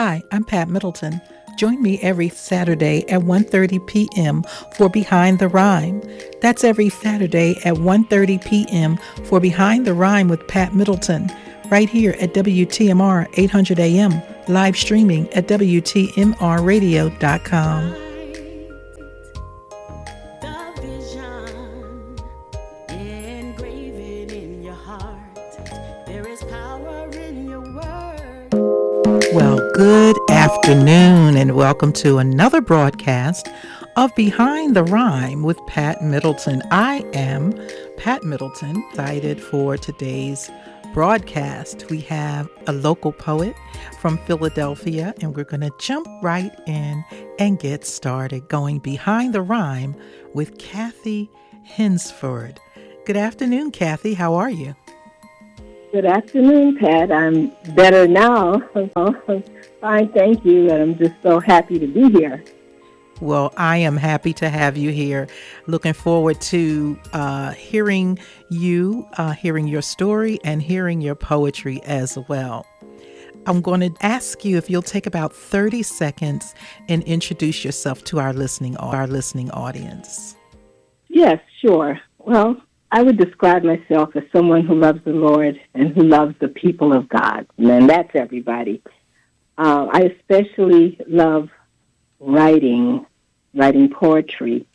Hi, I'm Pat Middleton. Join me every Saturday at 1:30 p.m. for Behind the Rhyme. That's every Saturday at 1:30 p.m. for Behind the Rhyme with Pat Middleton, right here at WTMR 800 AM, live streaming at WTMRradio.com. Well, good afternoon and welcome to another broadcast of Behind the Rhyme with Pat Middleton. I am Pat Middleton, excited for today's broadcast. We have a local poet from Philadelphia, and we're going to jump right in and get started going Behind the Rhyme with Cathy Hensford. Good afternoon, Cathy. How are you? Good afternoon, Pat. I'm better now. Fine, thank you. And I'm just so happy to be here. Well, I am happy to have you here. Looking forward to hearing you, hearing your story, and hearing your poetry as well. I'm going to ask you if you'll take about 30 seconds and introduce yourself to our listening audience. Yes, sure. Well, I would describe myself as someone who loves the Lord and who loves the people of God. And that's everybody. I especially love writing poetry.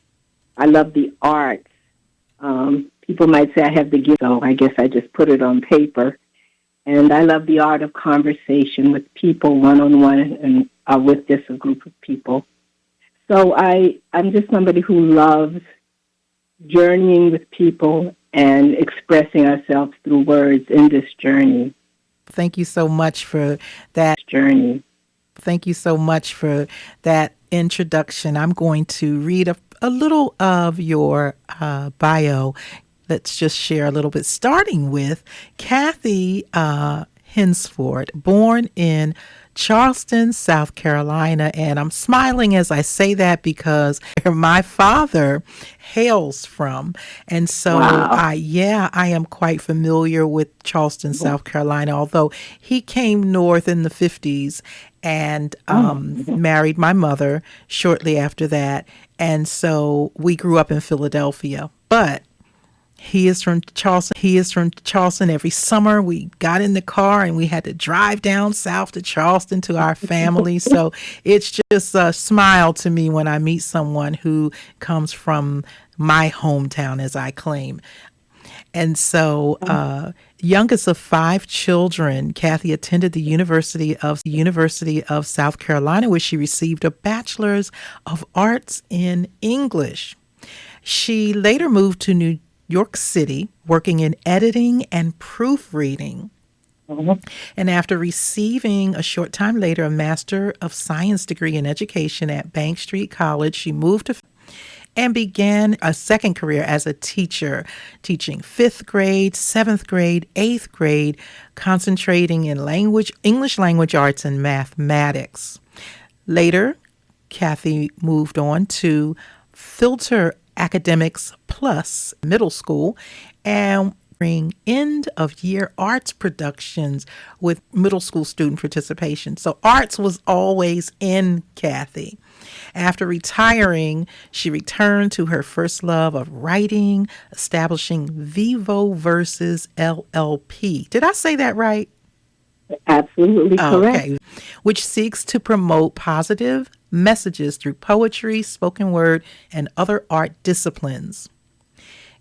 I love the arts. People might say I have the gift, so I guess I just put it on paper. And I love the art of conversation with people one-on-one and with just a group of people. So I'm just somebody who loves journeying with people and expressing ourselves through words in this journey. Thank you so much for that journey. Thank you so much for that introduction. I'm going to read a little of your bio. Let's just share a little bit, starting with Cathy Hensford, born in Charleston, South Carolina. And I'm smiling as I say that because where my father hails from. And so wow. I am quite familiar with Charleston, South Carolina, although he came north in the 50s and married my mother shortly after that. And so we grew up in Philadelphia. But he is from Charleston. Every summer we got in the car and we had to drive down south to Charleston to our family. So it's just a smile to me when I meet someone who comes from my hometown, as I claim. And so, youngest of 5 children, Cathy attended the University of South Carolina, where she received a Bachelor's of Arts in English. She later moved to New York City, working in editing and proofreading. And after receiving a short time later a Master of Science degree in education at Bank Street College, she moved to and began a second career as a teacher, teaching 5th grade, 7th grade, 8th grade, concentrating in English language arts and mathematics. Later, Cathy moved on to Filter Academics Plus Middle School and bring end-of-year arts productions with middle school student participation. So arts was always in Cathy. After retiring, she returned to her first love of writing, establishing Vivo Verses LLP. Did I say that right? Absolutely correct. Okay. Which seeks to promote positive messages through poetry, spoken word, and other art disciplines.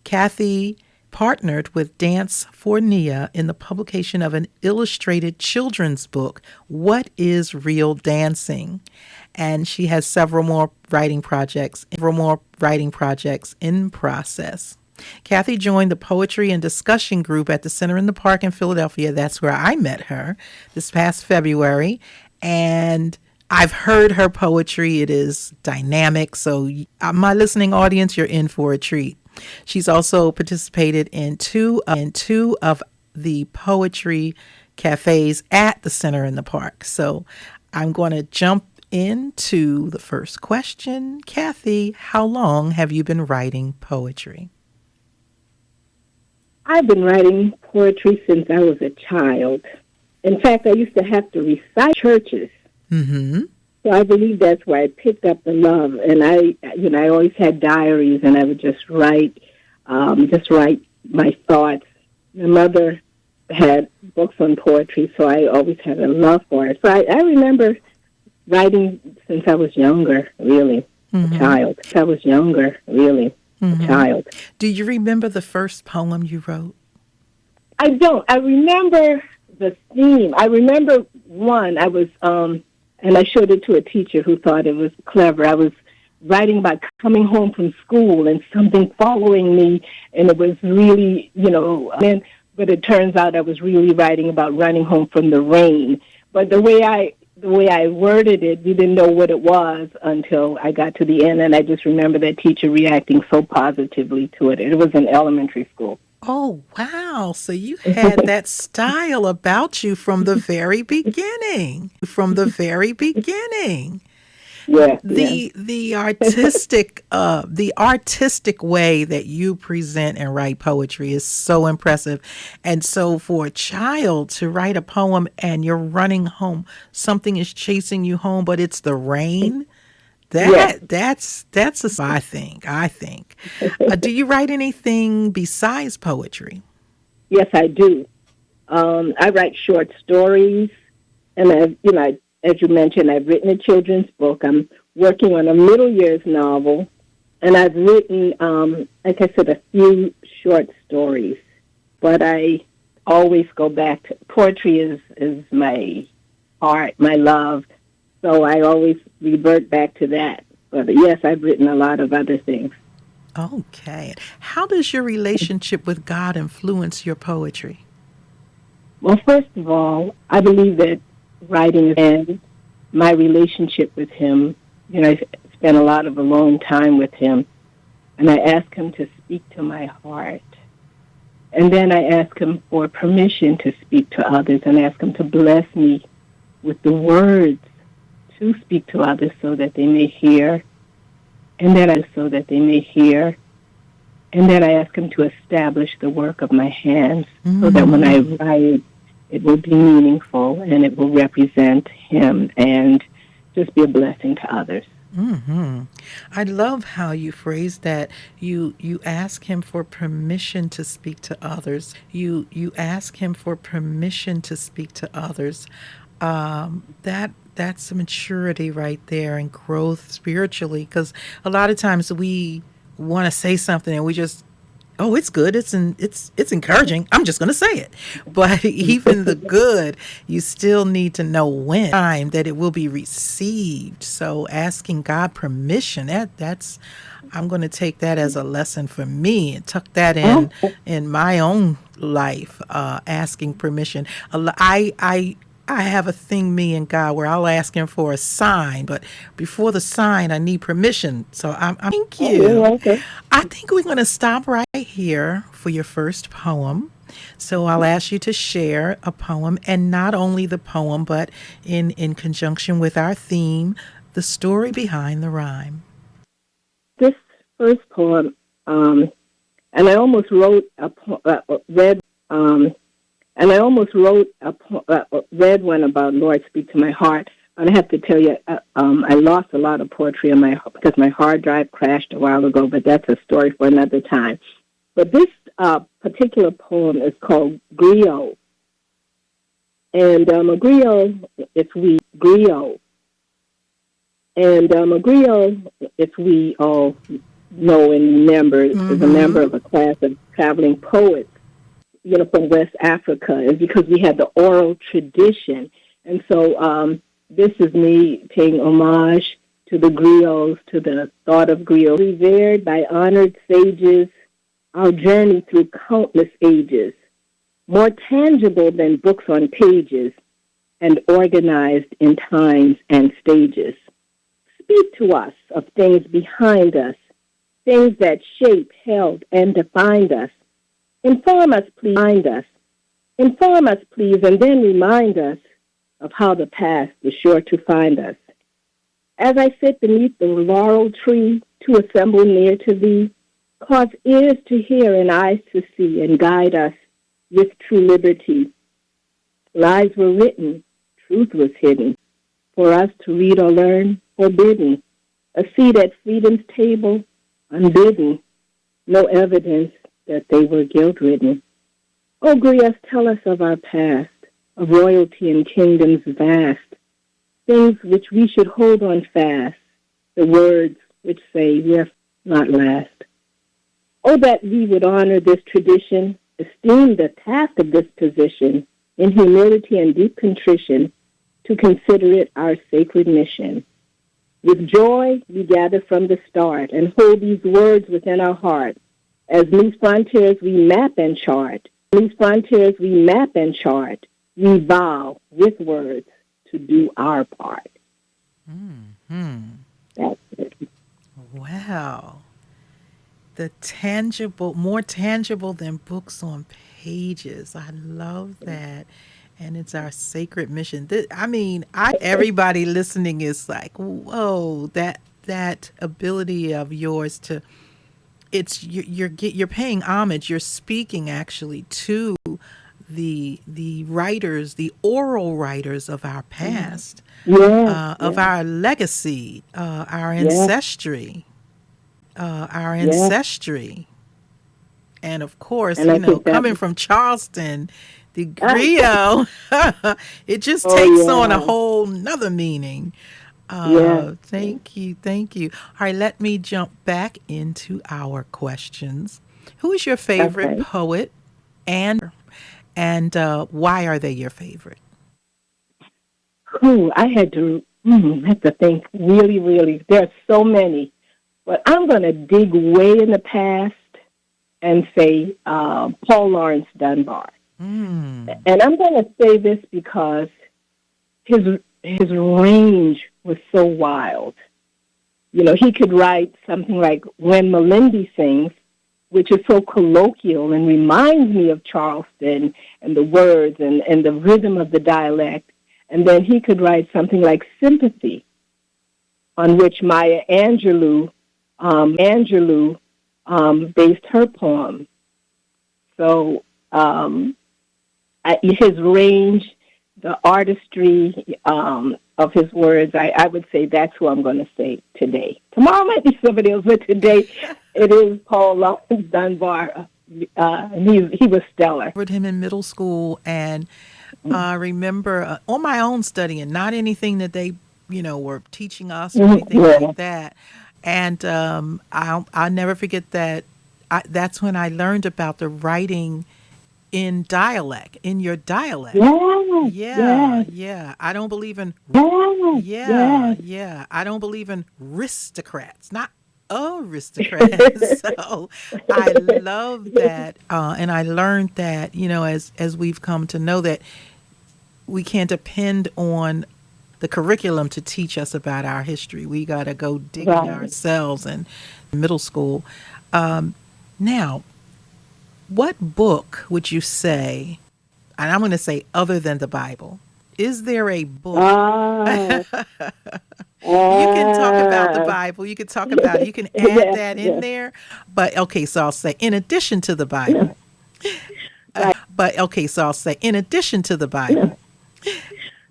Cathy partnered with Dance for Nia in the publication of an illustrated children's book, What is Real Dancing? And she has several more writing projects in process. Cathy joined the poetry and discussion group at the Center in the Park in Philadelphia. That's where I met her this past February. And I've heard her poetry. It is dynamic. So my listening audience, you're in for a treat. She's also participated in two of the poetry cafes at the Center in the Park. So I'm going to jump into the first question. Cathy, how long have you been writing poetry? I've been writing poetry since I was a child. In fact, I used to have to recite churches. Mm-hmm. So I believe that's where I picked up the love. And I always had diaries, and I would just write my thoughts. My mother had books on poetry, so I always had a love for it. So I remember writing since I was younger, really, a Mm-hmm. child. Since I was younger, really, a Mm-hmm. child. Do you remember the first poem you wrote? I don't. I remember the theme. I remember one. And I showed it to a teacher who thought it was clever. I was writing about coming home from school and something following me, and it was really, but it turns out I was really writing about running home from the rain. But the way I worded it, we didn't know what it was until I got to the end, and I just remember that teacher reacting so positively to it. It was in elementary school. Oh, wow. So you had that style about you from the very beginning. From the very beginning. Yeah, yeah. The artistic way that you present and write poetry is so impressive. And so for a child to write a poem and you're running home, something is chasing you home, but it's the rain. Yes, That's I think. Do you write anything besides poetry? yes, I do. I write short stories, and as you mentioned, I've written a children's book. I'm working on a middle years novel, and I've written, like I said, a few short stories. But I always go back to poetry is my heart, my love. So I always revert back to that. But yes, I've written a lot of other things. Okay. How does your relationship with God influence your poetry? Well, first of all, I believe that writing is and my relationship with him. I spent a lot of alone time with him, and I ask him to speak to my heart. And then I ask him for permission to speak to others and ask him to bless me with the words to speak to others so that they may hear, and then I ask him to establish the work of my hands so that when I Mm. write, it will be meaningful and it will represent him and just be a blessing to others. Hmm. I love how you phrase that. You ask him for permission to speak to others. You ask him for permission to speak to others. That's a maturity right there and growth spiritually. Because a lot of times we want to say something and we just, oh, it's good. It's encouraging. I'm just going to say it. But even the good, you still need to know when time that it will be received. So asking God permission, that's I'm going to take that as a lesson for me and tuck that Oh, in my own life. Asking permission. I have a thing, me and God, where I'll ask Him for a sign, but before the sign, I need permission. So thank oh, you. okay. I think we're going to stop right here for your first poem. So I'll ask you to share a poem, and not only the poem, but in conjunction with our theme, the story behind the rhyme. This first poem, and I almost wrote read, and I almost wrote read one about Lord Speak to My Heart. And I have to tell you, I lost a lot of poetry because my hard drive crashed a while ago. But that's a story for another time. But this particular poem is called Griot, and a griot, a griot, if we all know and remember, is a member Mm-hmm. of a class of traveling poets, from West Africa, is because we had the oral tradition. And so this is me paying homage to the griots, to the thought of griots. Revered by honored sages, our journey through countless ages, more tangible than books on pages and organized in times and stages. Speak to us of things behind us, things that shape, held, and defined us. Inform us, please. Inform us, please, and then remind us of how the past is sure to find us. As I sit beneath the laurel tree to assemble near to thee, cause ears to hear and eyes to see, and guide us with true liberty. Lies were written, truth was hidden. for us to read or learn, forbidden. A seat at freedom's table, unbidden. No evidence that they were guilt-ridden. Oh, Grias, tell us of our past, of royalty and kingdoms vast, things which we should hold on fast, the words which say, yes, not last. Oh, that we would honor this tradition, esteem the task of this position, in humility and deep contrition, to consider it our sacred mission. With joy, we gather from the start and hold these words within our heart. As new frontiers we map and chart, these frontiers we map and chart, we vow with words to do our part. Mm-hmm. That's it. Wow. The tangible, more tangible than books on pages. I love that. And it's our sacred mission. Everybody listening is like, whoa, that ability of yours to, you're paying homage. You're speaking actually to the writers, the oral writers of our past, of our legacy, our ancestry, our Yes. ancestry. And of course, And I think that, coming from Charleston, the griot, it just oh, takes on a yeah. whole nother meaning. Yes. Thank you. Thank you. All right, let me jump back into our questions. Who is your favorite Okay. poet and why are they your favorite? Ooh, I have to think really, really. There are so many. But I'm going to dig way in the past and say Paul Laurence Dunbar. Mm. And I'm going to say this because his range was so wild. You know, he could write something like When Melindy Sings, which is so colloquial and reminds me of Charleston and the words and the rhythm of the dialect. And then he could write something like Sympathy, on which Maya Angelou based her poem. So his range, the artistry of his words, I would say that's who I'm going to say today. Tomorrow might be somebody else, but today it is Paul Laurence Dunbar. And he was stellar. I read him in middle school, and I remember on my own studying, not anything that they, were teaching us or anything Yeah. like that. And I'll never forget that. That's when I learned about the writing in dialect, in your dialect. Yes, Yeah, yes, yeah. I don't believe in, yes, yeah, yes. yeah. I don't believe in aristocrats, not aristocrats. So I love that. And I learned that, as we've come to know that we can't depend on the curriculum to teach us about our history. We got to go digging Right. ourselves in middle school. Now, what book would you say, and I'm going to say other than the Bible, is there a book? Ah, You can talk about the ah. Bible, you can talk about it, you can add Yes, that in yes. there. But okay, so I'll say, in addition to the Bible, Right, but okay, so I'll say, in addition to the Bible,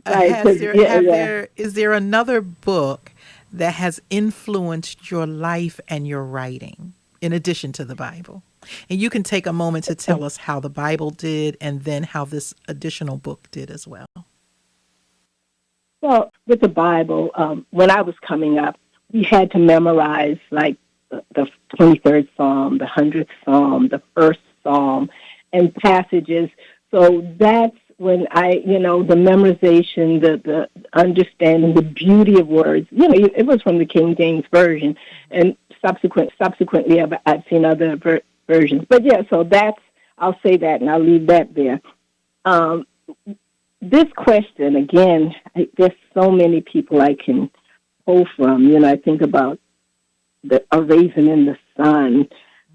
right. Because yeah, yeah. is there another book that has influenced your life and your writing in addition to the Bible? And you can take a moment to tell us how the Bible did and then how this additional book did as well. Well, with the Bible, when I was coming up, we had to memorize like the 23rd Psalm, the 100th Psalm, the first Psalm, and passages. So that's when the memorization, the understanding, the beauty of words. It was from the King James Version, and subsequently, I've seen other versions. But yeah, so I'll say that, and I'll leave that there. Um, this question, again, there's so many people I can pull from. I think about A Raisin in the Sun.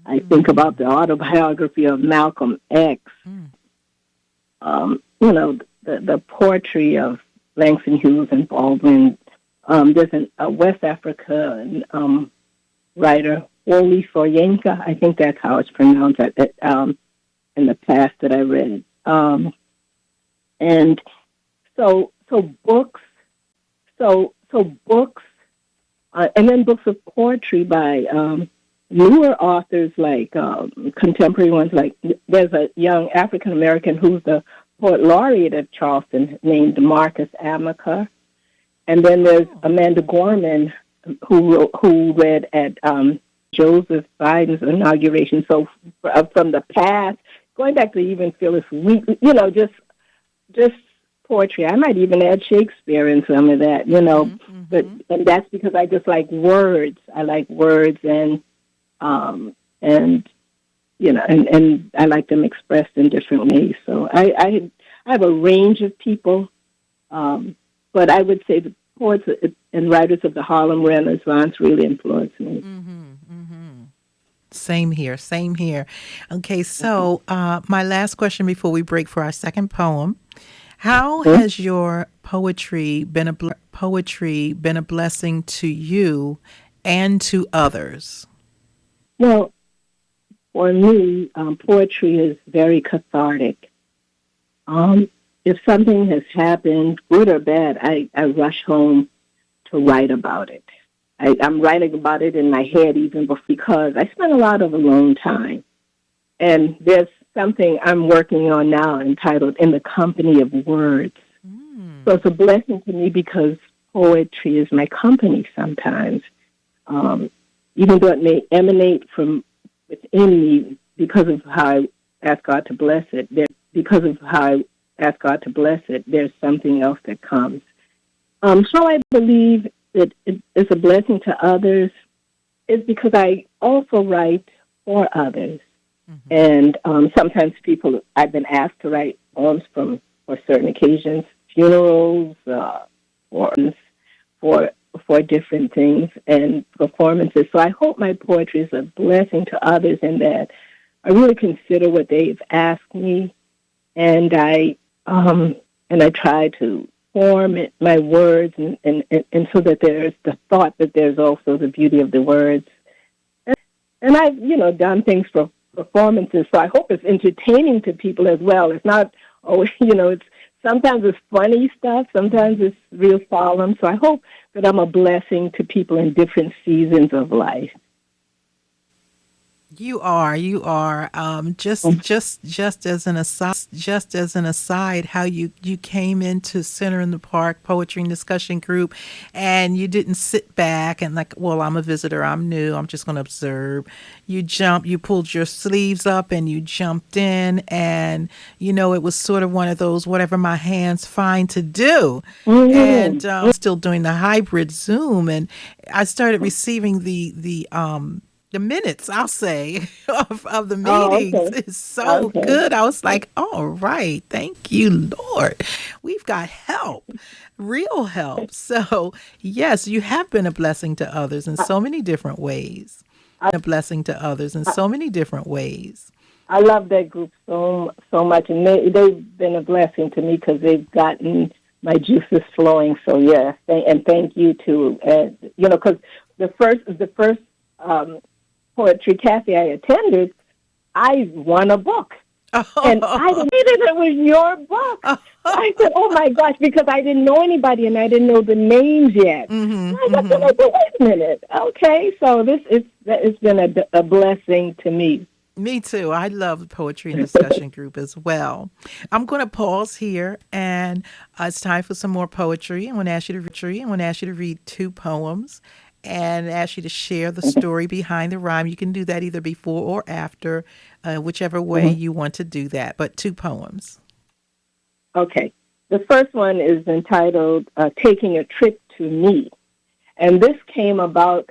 I think about the autobiography of Malcolm X. Mm. The poetry of Langston Hughes and Baldwin. There's a West African writer, Wole Soyinka. I think that's how it's pronounced in the past that I read. And so books, So books, and then books of poetry by newer authors, like contemporary ones. Like there's a young African American who's the poet laureate of Charleston named Marcus Amaker, and then there's Amanda Gorman who read at Joseph Biden's inauguration. So from the past, going back to even Phyllis Wheatley, just poetry. I might even add Shakespeare in some of that, and that's because I just like words. I like words, and and I like them expressed in different ways. So I have a range of people, but I would say the poets and writers of the Harlem Renaissance really influenced me. Same here. Same here. Okay, so my last question before we break for our second poem: how has your poetry been a blessing to you and to others? Well, for me, poetry is very cathartic. If something has happened, good or bad, I rush home to write about it. I'm writing about it in my head even because I spend a lot of alone time. And there's something I'm working on now entitled In the Company of Words. So it's a blessing to me because poetry is my company sometimes. Even though it may emanate from within me because of how I ask God to bless it, there's something else that comes. So I believe that it's a blessing to others is because I also write for others. And sometimes I've been asked to write poems for certain occasions, funerals, for different things and performances. So I hope my poetry is a blessing to others in that I really consider what they've asked me, and I try to form my words and so that there's the thought that there's also the beauty of the words. And I've done things for performances, so I hope it's entertaining to people as well. It's not always, sometimes it's funny stuff, sometimes it's real solemn. So I hope that I'm a blessing to people in different seasons of life. You are. Just as an aside, how you came into Center in the Park Poetry and Discussion Group, and you didn't sit back and like, well, I'm a visitor, I'm new, I'm just going to observe. You pulled your sleeves up and you jumped in, and it was sort of one of those whatever my hands find to do, and still doing the hybrid Zoom, and I started receiving the minutes, I'll say, of the meetings is so good. I was like, all right, thank you, Lord. We've got help, real help. So, yes, you have been a blessing to others in so many different ways. A blessing to others in so many different ways. I love that group so much, and they've been a blessing to me because they've gotten my juices flowing. So, yeah, and thank you too. Because the first poetry Cathy I attended, I won a book. And I didn't know that it was your book. I said, oh my gosh, because I didn't know anybody and I didn't know the names yet. I thought, wait a minute. Okay, so it's been a blessing to me. Me too. I love the Poetry and Discussion Group as well. I'm going to pause here, and it's time for some more poetry. I want to ask you to read two poems and ask you to share the story behind the rhyme. You can do that either before or after, whichever way you want to do that, but two poems. Okay. The first one is entitled Taking a Trip to Me. And this came about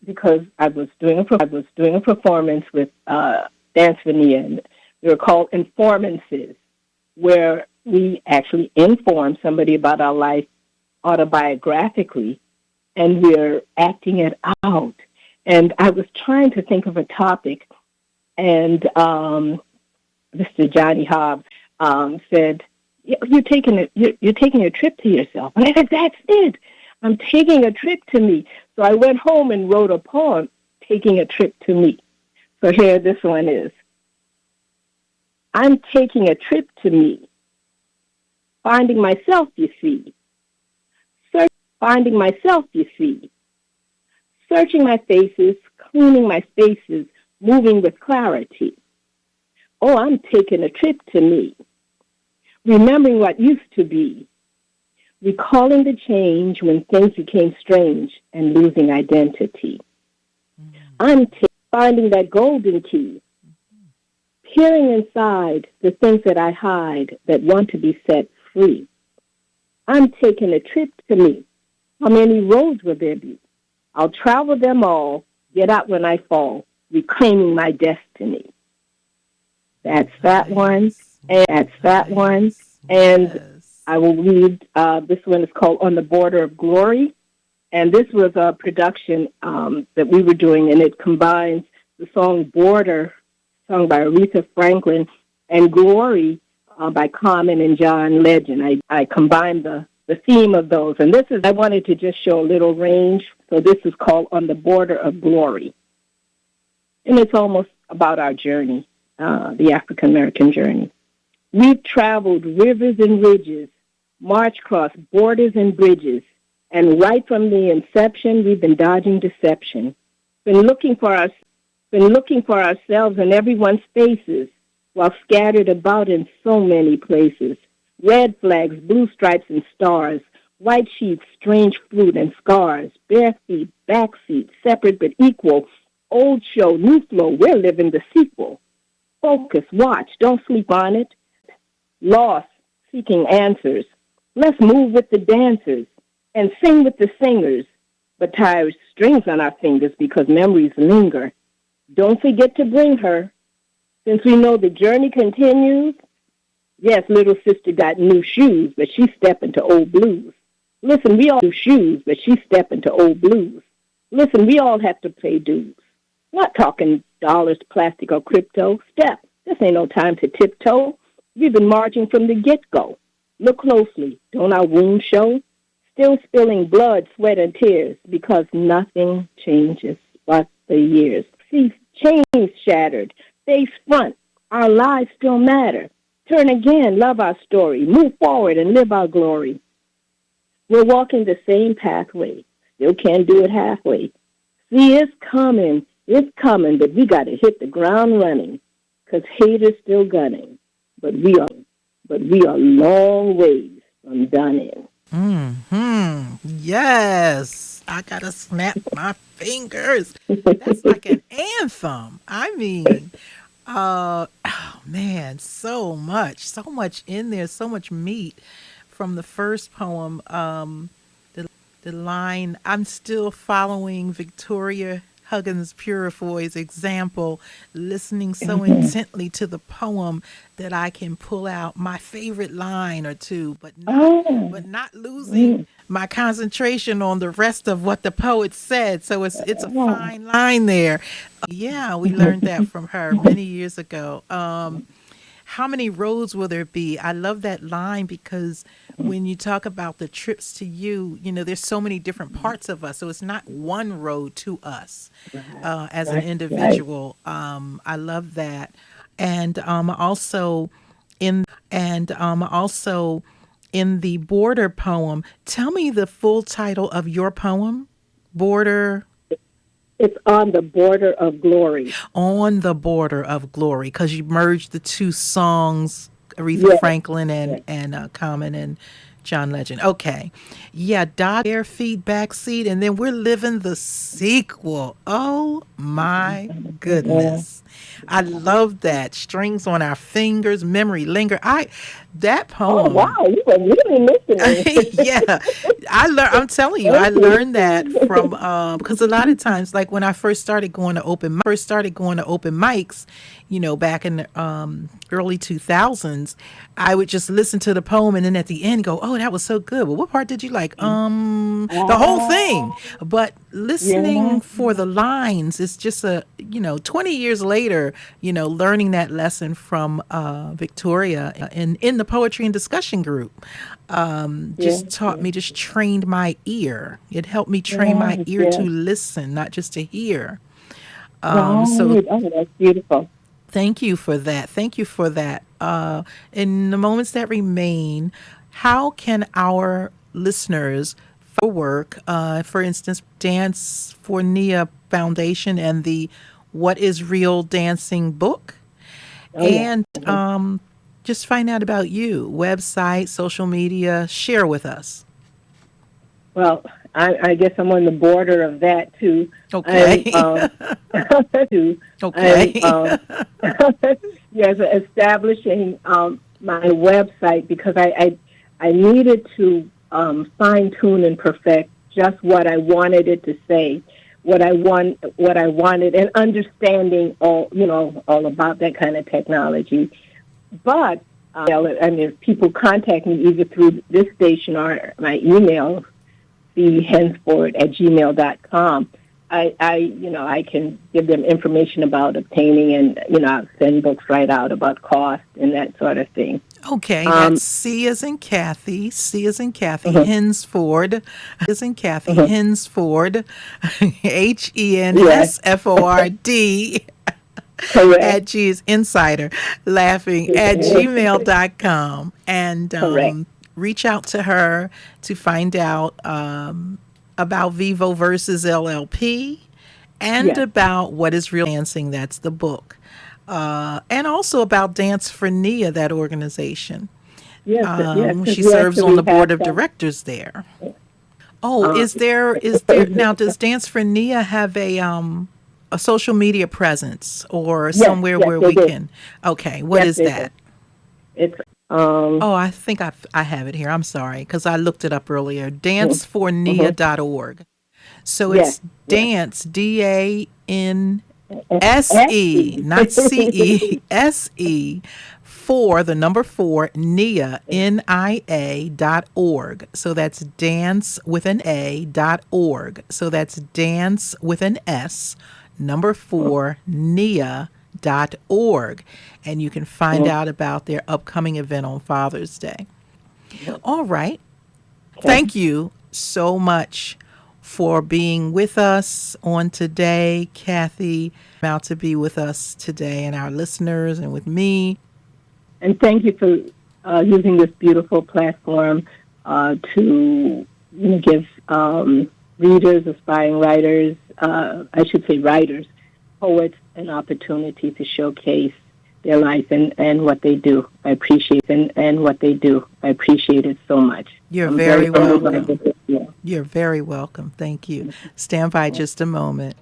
because I was doing a performance with Dance Vania, and they were called informances, where we actually inform somebody about our life autobiographically, and we're acting it out. And I was trying to think of a topic, and Mr. Johnny Hobbs said, "You're taking a trip to yourself." And I said, "That's it. I'm taking a trip to me." So I went home and wrote a poem, Taking a Trip to Me. So here this one is. I'm taking a trip to me, finding myself, you see, finding myself, you see, searching my faces, cleaning my spaces, moving with clarity. Oh, I'm taking a trip to me, remembering what used to be, recalling the change when things became strange and losing identity. I'm finding that golden key, peering inside the things that I hide that want to be set free. I'm taking a trip to me. How many roads will there be? I'll travel them all, get out when I fall, reclaiming my destiny. That's that one, Nice. and that's that one. Nice. And Yes. I will read, this one is called On the Border of Glory. And this was a production that we were doing, and it combines the song Border, sung by Aretha Franklin, and Glory by Carmen and John Legend. I combined the theme of those. And this is, I wanted to just show a little range. So this is called On the Border of Glory. And it's almost about our journey, the African-American journey. We've traveled rivers and ridges, marched across borders and bridges, and right from the inception, we've been dodging deception, been looking for ourselves in everyone's faces, while scattered about in so many places. Red flags, blue stripes and stars, white sheets, strange fruit and scars, bare feet, back seat, separate but equal, old show, new flow, we're living the sequel. Focus, watch, don't sleep on it. Lost, seeking answers. Let's move with the dancers and sing with the singers, but tie strings on our fingers because memories linger. Don't forget to bring her. Since we know the journey continues, yes, little sister got new shoes, but she's stepping to old blues. Listen, we all do shoes, but she's stepping to old blues. Listen, we all have to pay dues. Not talking dollars, plastic, or crypto. Step. This ain't no time to tiptoe. We've been marching from the get-go. Look closely. Don't our wounds show? Still spilling blood, sweat, and tears because nothing changes but the years. See, chains shattered. Face front. Our lives still matter. Turn again, love our story. Move forward and live our glory. We're walking the same pathway. Still can't do it halfway. See, it's coming, but we got to hit the ground running, 'cause haters still gunning. But we are long ways from done in. Yes. I gotta snap my fingers. That's like an anthem. I mean, oh man, so much in there, so much meat from the first poem. The line, I'm still following Victoria Huggins Purifoy's example, listening so intently to the poem that I can pull out my favorite line or two, but not losing my concentration on the rest of what the poet said. So it's a fine line there. Yeah, we learned that from her many years ago. How many roads will there be? I love that line because when you talk about the trips to you, you know, there's so many different parts of us. So it's not one road to us as an individual. I love that. And also in the border poem, tell me the full title of your poem. Border. It's On the Border of Glory. On the Border of Glory, because you merged the two songs, Aretha Yes, Franklin yes. and Common and John Legend. Okay, yeah, dot bare feet back seat, and then we're living the sequel. Oh my goodness, I love that. Strings on our fingers, memory linger. That Oh, poem. wow, you were really listening. Yeah, I'm telling you, I Thank you. learned that from because a lot of times, like when I first started going to open mics, you know, back in the early 2000s, I would just listen to the poem and then at the end go, "Oh, that was so good. Well, what part did you like?" The whole thing. But listening Yeah. for the lines is just 20 years later, you know, learning that lesson from Victoria in the poetry and discussion group Yes, just taught yes, me, just trained my ear. It helped me train my yes, ear to yes. listen, not just to hear. So Right. Oh, that's beautiful. thank you for that. Thank you for that. In the moments that remain, how can our listeners work. For instance, Dance for Nia Foundation and the What is Real Dancing book. Oh, yeah. And just find out about you, website, social media, share with us. Well, I guess I'm on the border of that too. I'm Okay. I'm Okay. yes, establishing my website because I needed to fine tune and perfect just what I wanted it to say, what I wanted, and understanding all about that kind of technology. But I mean, if people contact me either through this station or my email, Hensford@gmail.com. I can give them information about obtaining, and I'll send books right out about cost and that sort of thing. Okay, that's Um, C as in Cathy, C as in Kathy, uh Hensford, as in Kathy, uh Hensford, yes, HENSFORD correct, at G is insider, laughing at gmail.com. And correct. reach out to her to find out about Vivo versus LLP and Yes, about What is Real Dancing, that's the book. And also about Dance for Nia, that organization. yes, because She we serves on actually the board have of some. directors there. Oh, Uh, is there now? Does Dance for Nia have a social media presence or yes, somewhere yes, where they we do. can? Okay, what Yes, is they do. that? It's Oh, I think I have it here. I'm sorry because I looked it up earlier. mhm. Dancefornia.org. So Yes, it's yes. dance, DANSE, SE. not CESE, for the number four, NIA, NIA.org. So that's dance with an A.org. So that's dance with an S, number four, NIA.org. And you can find out about their upcoming event on Father's Day. All right. Okay. Thank you so much for being with us on today, Cathy. About to be with us today and our listeners and with me. And thank you for using this beautiful platform to give readers, aspiring writers, I should say writers, poets, an opportunity to showcase their life and what they do. I appreciate it, and what they do. I appreciate it so much. You're I'm very very honored by welcome. this. Yeah. You're very welcome. Thank you. Stand by just a moment.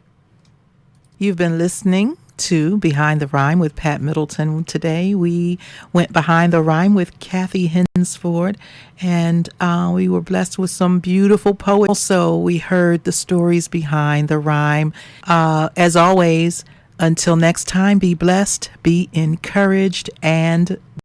You've been listening to Behind the Rhyme with Pat Middleton. Today we went behind the rhyme with Cathy Hensford, and we were blessed with some beautiful poets. Also, we heard the stories behind the rhyme. As always, until next time, be blessed, be encouraged, and